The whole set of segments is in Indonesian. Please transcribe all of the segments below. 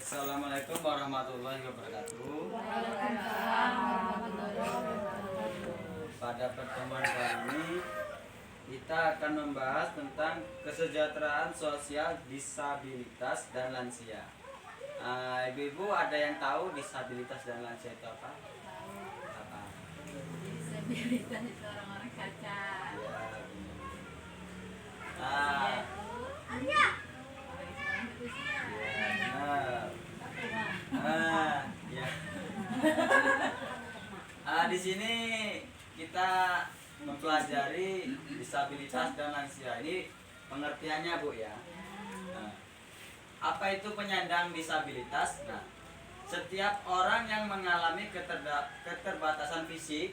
Assalamualaikum warahmatullahi wabarakatuh. Pada pertemuan kali ini kita akan membahas tentang kesejahteraan sosial disabilitas dan lansia. Ibu-ibu ada yang tahu disabilitas dan lansia itu apa? Apa? Disabilitas itu orang-orang cacat. Ya. Di sini kita mempelajari disabilitas dan lansia. Ini pengertiannya, Bu, ya. Apa itu penyandang disabilitas? Nah, setiap orang yang mengalami keterbatasan fisik,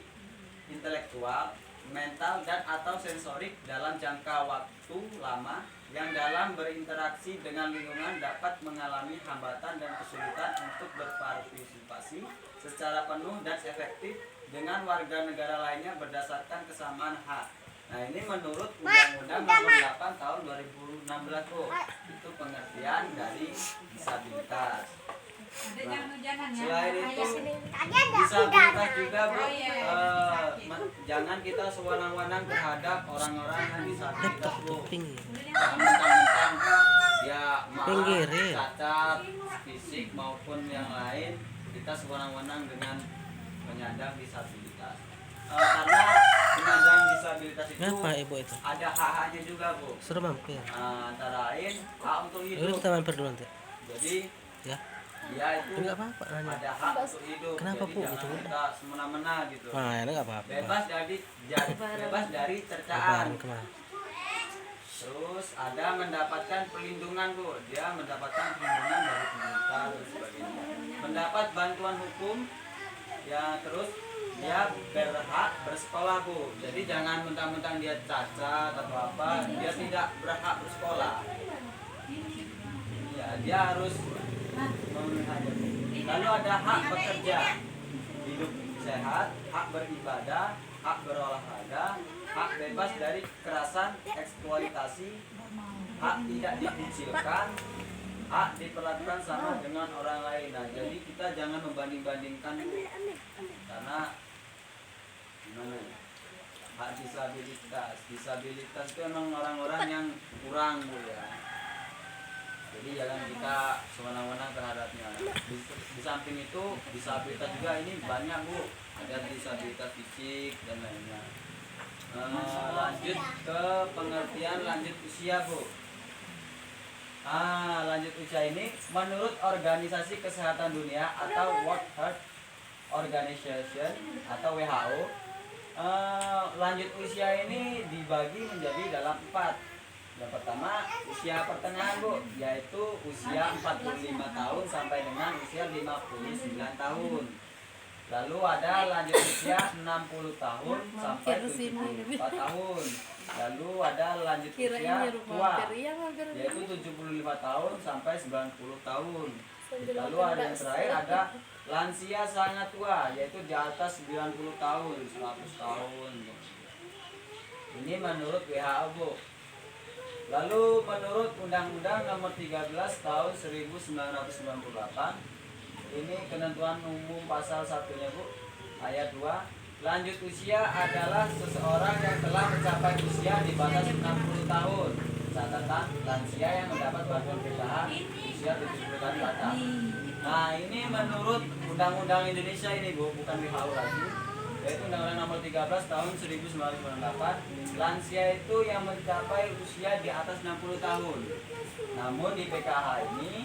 intelektual, mental dan atau sensorik dalam jangka waktu lama yang dalam berinteraksi dengan lingkungan dapat mengalami hambatan dan kesulitan untuk berpartisipasi secara penuh dan efektif dengan warga negara lainnya berdasarkan kesamaan hak. Nah, ini menurut Undang-Undang Nomor 8 Tahun 2016, Bu. Itu pengertian dari disabilitas. Nah, selain itu disabilitas juga, Bu, jangan kita sewenang-wenang terhadap orang-orang yang disabilitas, Bu. Jangan mentang-mentang dia cacat fisik maupun yang lain, kita sewenang-wenang dengan penyandang disabilitas. Karena penyandang disabilitas itu ada hak-haknya juga, Bu. Suruh mampir. Antara lain hak untuk hidup. Kita mampir dulu nanti. Jadi Ya. dia itu Enggak apa-apa nanya. ada hak untuk hidup. Kenapa, jadi Bu? jangan Itu kita semena-mena gitu. Nah, ini enggak apa-apa. Bebas dari cercaan. Lebaran kemana? Terus ada mendapatkan perlindungan, Bu. Dia mendapatkan perlindungan dari pemerintah dan sebagainya. Mendapat bantuan hukum. Ya, terus dia berhak bersekolah, Bu. Jadi jangan mentang-mentang dia cacat atau apa, dia tidak berhak bersekolah. Ya, dia harus memenuhi hak. Lalu ada hak bekerja, hidup sehat, hak beribadah, hak berolahraga, hak bebas dari kekerasan, eksploitasi, hak tidak dikucilkan, hak diperlakukan sama dengan orang lain. Nah, jadi kita jangan membanding-bandingkan, karena gimana ya? Hak disabilitas itu emang orang-orang yang kurang, Bu, ya. Jadi jangan kita sewenang-wenang terhadapnya. Di samping itu disabilitas juga ini banyak, Bu. Ada disabilitas fisik dan lainnya. Lanjut ke pengertian lanjut usia, Bu. Lanjut usia ini menurut Organisasi Kesehatan Dunia atau World Health Organization atau WHO, lanjut usia ini dibagi menjadi dalam 4. Yang pertama usia pertengahan, Bu, yaitu usia 45 tahun sampai dengan usia 59 tahun. Lalu ada lanjut usia 60 tahun sampai 74 tahun. Lalu ada lanjut usia tua, yaitu 75 tahun sampai 90 tahun. Lalu ada yang terakhir ada lansia sangat tua, yaitu di atas 90 tahun, 100 tahun. Ini menurut WHO, Bu. Lalu menurut Undang-Undang Nomor 13 Tahun 1998, ini ketentuan umum pasal 1-nya, Bu, ayat 2, lanjut usia adalah seseorang yang telah mencapai usia di batas 60 tahun. Catatan lansia yang mendapat bantuan PKH usia 70 tahun ke atas. Nah, ini menurut Undang-Undang Indonesia ini, Bu, bukan WHO lagi, yaitu Undang-Undang Nomor 13 Tahun 1998. Lansia itu yang mencapai usia di atas 60 tahun. Namun di PKH ini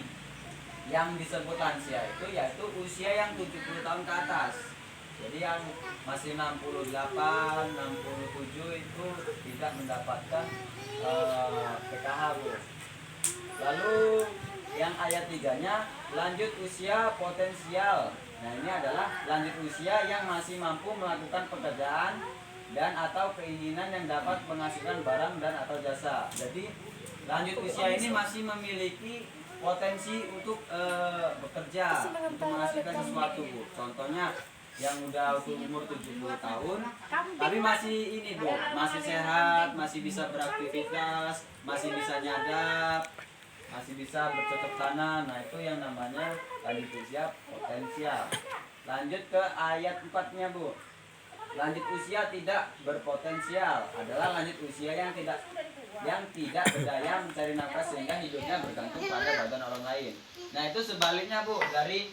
yang disebut lansia itu yaitu usia yang 70 tahun ke atas. Jadi yang masih 68, 67 itu tidak mendapatkan PKH, Bu. Lalu yang ayat 3-nya lanjut usia potensial. Nah, ini adalah lanjut usia yang masih mampu melakukan pekerjaan dan atau keinginan yang dapat menghasilkan barang dan atau jasa. Jadi lanjut usia ini masih memiliki potensi untuk bekerja, untuk menghasilkan sesuatu, Bu. Contohnya yang udah umur 70 tahun tapi masih ini, Bu, masih sehat, masih bisa beraktivitas, masih bisa nyadap. masih bisa bercocok tanam. Nah, itu yang namanya lanjut usia potensial. Lanjut ke ayat 4-nya, Bu. Lanjut usia tidak berpotensial adalah lanjut usia yang tidak berdaya mencari nafkah sehingga hidupnya bergantung pada badan orang lain. Nah, itu sebaliknya, Bu, dari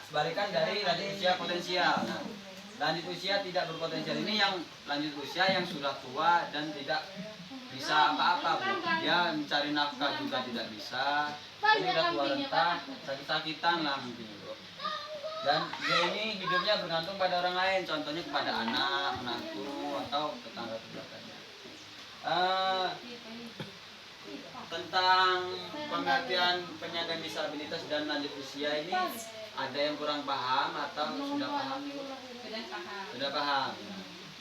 sebalikan dari lanjut usia potensial. Nah, lanjut usia tidak berpotensial ini yang lanjut usia yang sudah tua dan tidak bisa apa-apa, Bu. Dia mencari nafkah juga tidak bisa. Ini udah tua renta, sakit-sakitan lah mungkin, Bu. Dan dia ini hidupnya bergantung pada orang lain, contohnya kepada anak, menantu, atau tetangga tetangganya. Tentang pengertian penyandang disabilitas dan lanjut usia ini ada yang kurang paham atau sudah paham? Sudah paham. Sudah paham.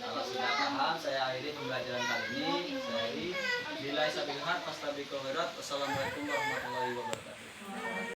Kalau sudah paham, saya akhiri pembelajaran kali ini. Saya akhiri. Billahi sabil haq, fastabiqul khairat. Wassalamualaikum warahmatullahi wabarakatuh.